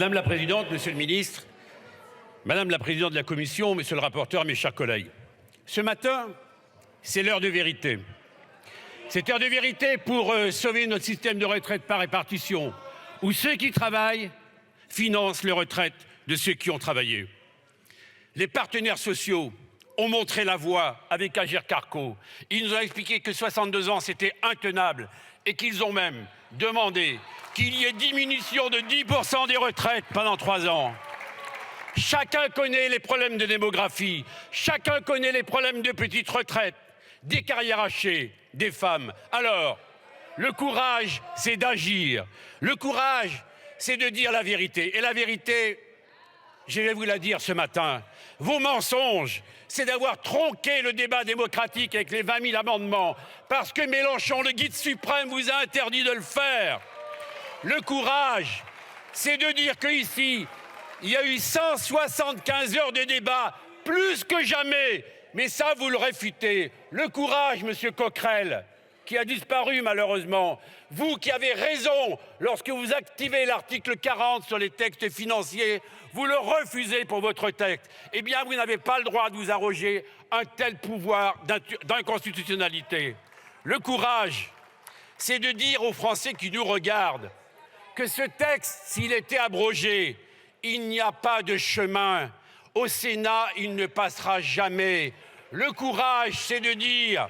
Madame la Présidente, Monsieur le Ministre, Madame la Présidente de la Commission, Monsieur le rapporteur, mes chers collègues. Ce matin, c'est l'heure de vérité. C'est l'heure de vérité pour sauver notre système de retraite par répartition, où ceux qui travaillent financent les retraites de ceux qui ont travaillé. Les partenaires sociaux ont montré la voie avec Agirc Arrco. Ils nous ont expliqué que 62 ans, c'était intenable et qu'ils ont même demandé qu'il y ait diminution de 10% des retraites pendant 3 ans. Chacun connaît les problèmes de démographie, chacun connaît les problèmes de petites retraites, des carrières hachées, des femmes. Alors, le courage, c'est d'agir. Le courage, c'est de dire la vérité. Et la vérité, je vais vous la dire ce matin. Vos mensonges, c'est d'avoir tronqué le débat démocratique avec les 20 000 amendements, parce que Mélenchon, le guide suprême, vous a interdit de le faire. Le courage, c'est de dire qu'ici, il y a eu 175 heures de débat, plus que jamais. Mais ça, vous le réfutez. Le courage, Monsieur Coquerel, qui a disparu malheureusement. Vous qui avez raison lorsque vous activez l'article 40 sur les textes financiers, vous le refusez pour votre texte. Eh bien, vous n'avez pas le droit de vous arroger un tel pouvoir d'inconstitutionnalité. Le courage, c'est de dire aux Français qui nous regardent que ce texte, s'il était abrogé, il n'y a pas de chemin. Au Sénat, il ne passera jamais. Le courage, c'est de dire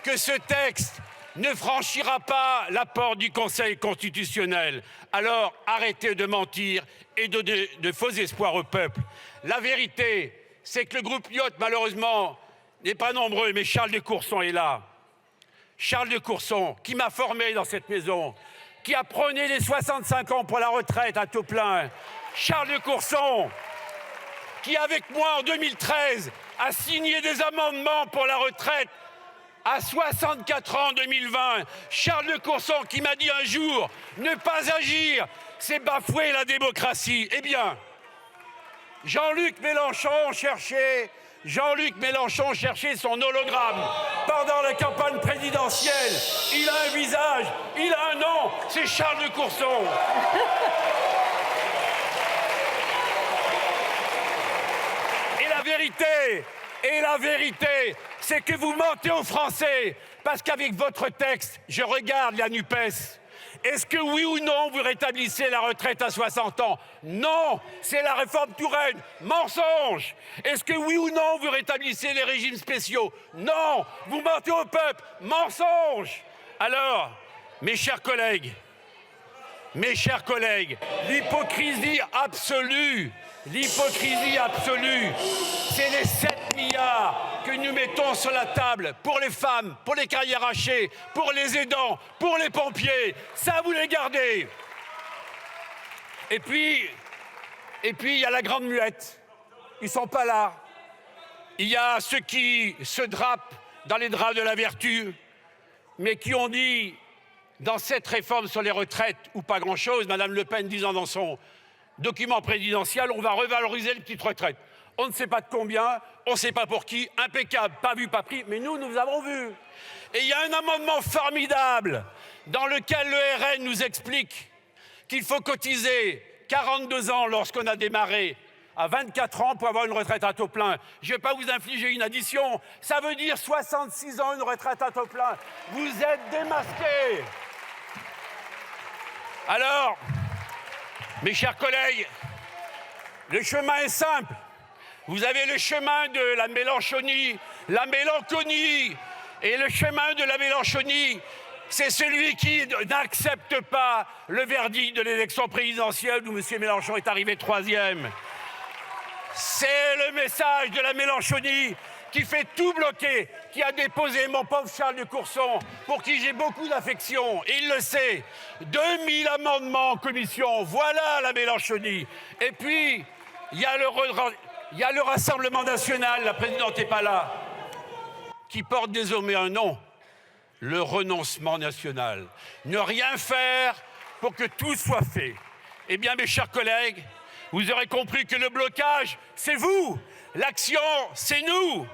que ce texte ne franchira pas la porte du Conseil constitutionnel. Alors, arrêtez de mentir et de faux espoirs au peuple. La vérité, c'est que le groupe Lyot, malheureusement, n'est pas nombreux, mais Charles de Courson est là. Charles de Courson, qui m'a formé dans cette maison, qui a prôné les 65 ans pour la retraite à taux plein. Charles de Courson, qui avec moi en 2013 a signé des amendements pour la retraite à 64 ans en 2020. Charles de Courson qui m'a dit un jour, ne pas agir, c'est bafouer la démocratie. Eh bien, Jean-Luc Mélenchon cherchait son hologramme pendant la campagne présidentielle. Il a un visage, il a un nom, c'est Charles de Courson. Et la vérité, c'est que vous mentez aux Français, parce qu'avec votre texte, je regarde la NUPES. Est-ce que oui ou non, vous rétablissez la retraite à 60 ans? Non, c'est la réforme Touraine. Mensonge. Est-ce que oui ou non, vous rétablissez les régimes spéciaux? Non, vous mentez au peuple. Mensonge. Alors, mes chers collègues, l'hypocrisie absolue, c'est les 7 milliards que nous mettons sur la table pour les femmes, pour les carrières hachées, pour les aidants, pour les pompiers. Ça, vous les gardez. Et puis, il y a la grande muette. Ils ne sont pas là. Il y a ceux qui se drapent dans les draps de la vertu, mais qui ont dit, dans cette réforme sur les retraites, ou pas grand-chose, Madame Le Pen disant dans son document présidentiel, on va revaloriser les petites retraites. On ne sait pas de combien, on ne sait pas pour qui, impeccable, pas vu, pas pris, mais nous avons vu. Et il y a un amendement formidable dans lequel le RN nous explique qu'il faut cotiser 42 ans lorsqu'on a démarré, à 24 ans pour avoir une retraite à taux plein. Je ne vais pas vous infliger une addition, ça veut dire 66 ans une retraite à taux plein. Vous êtes démasqués. Alors, mes chers collègues, le chemin est simple. Vous avez le chemin de la Mélenchonie, la mélanconie. Et le chemin de la Mélenchonie, c'est celui qui n'accepte pas le verdict de l'élection présidentielle où M. Mélenchon est arrivé 3e. C'est le message de la Mélenchonie qui fait tout bloquer, qui a déposé mon pauvre Charles de Courson, pour qui j'ai beaucoup d'affection, et il le sait. 2000 amendements en commission, voilà la Mélenchonie. Et puis, il y a le Rassemblement national, la présidente n'est pas là, qui porte désormais un nom, le renoncement national. Ne rien faire pour que tout soit fait. Eh bien, mes chers collègues, vous aurez compris que le blocage, c'est vous. L'action, c'est nous.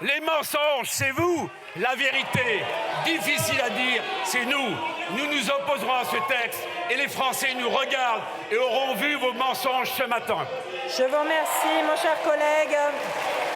Les mensonges, c'est vous. La vérité, difficile à dire, c'est nous. nous nous opposerons à ce texte et les Français nous regardent et auront vu vos mensonges ce matin. Je vous remercie, mon cher collègue.